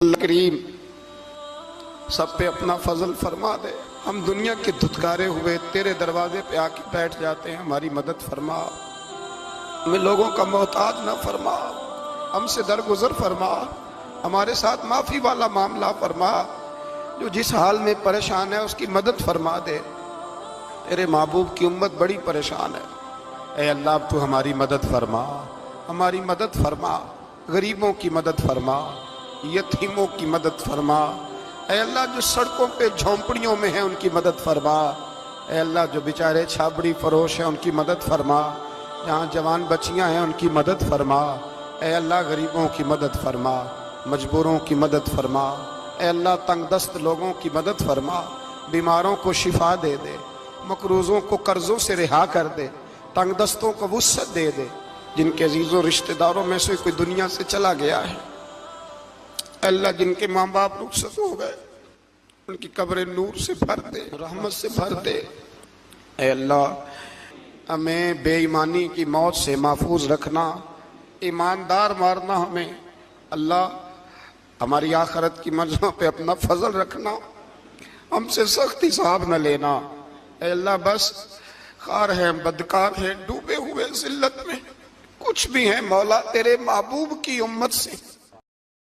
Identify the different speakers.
Speaker 1: اللہ کریم سب پہ اپنا فضل فرما دے. ہم دنیا کے دھتکارے ہوئے تیرے دروازے پہ آ کے بیٹھ جاتے ہیں. ہماری مدد فرما, ہمیں لوگوں کا محتاج نہ فرما, ہم سے درگزر فرما, ہمارے ساتھ معافی والا معاملہ فرما. جو جس حال میں پریشان ہے اس کی مدد فرما دے. تیرے محبوب کی امت بڑی پریشان ہے. اے اللہ اب تو ہماری مدد فرما, ہماری مدد فرما, غریبوں کی مدد فرما, یتیموں کی مدد فرما. اے اللہ جو سڑکوں پہ جھونپڑیوں میں ہیں ان کی مدد فرما. اے اللہ جو بیچارے چھابڑی فروش ہیں ان کی مدد فرما. جہاں جوان بچیاں ہیں ان کی مدد فرما. اے اللہ غریبوں کی مدد فرما, مجبوروں کی مدد فرما. اے اللہ تنگ دست لوگوں کی مدد فرما. بیماروں کو شفا دے دے, مقروضوں کو قرضوں سے رہا کر دے, تنگ دستوں کو وسعت دے دے. جن کے عزیزوں رشتہ داروں میں سے کوئی دنیا سے چلا گیا ہے, اللہ جن کے ماں باپ رخصت ہو گئے ان کی قبریں نور سے بھر دے, رحمت سے بھر دے. اے اللہ ہمیں بے ایمانی کی موت سے محفوظ رکھنا, ایماندار مارنا ہمیں. اللہ ہماری آخرت کی منزلوں پہ اپنا فضل رکھنا, ہم سے سخت حساب نہ لینا. اے اللہ بس خار ہیں, بدکار ہیں, ڈوبے ہوئے ذلت میں, کچھ بھی ہیں مولا تیرے محبوب کی امت سے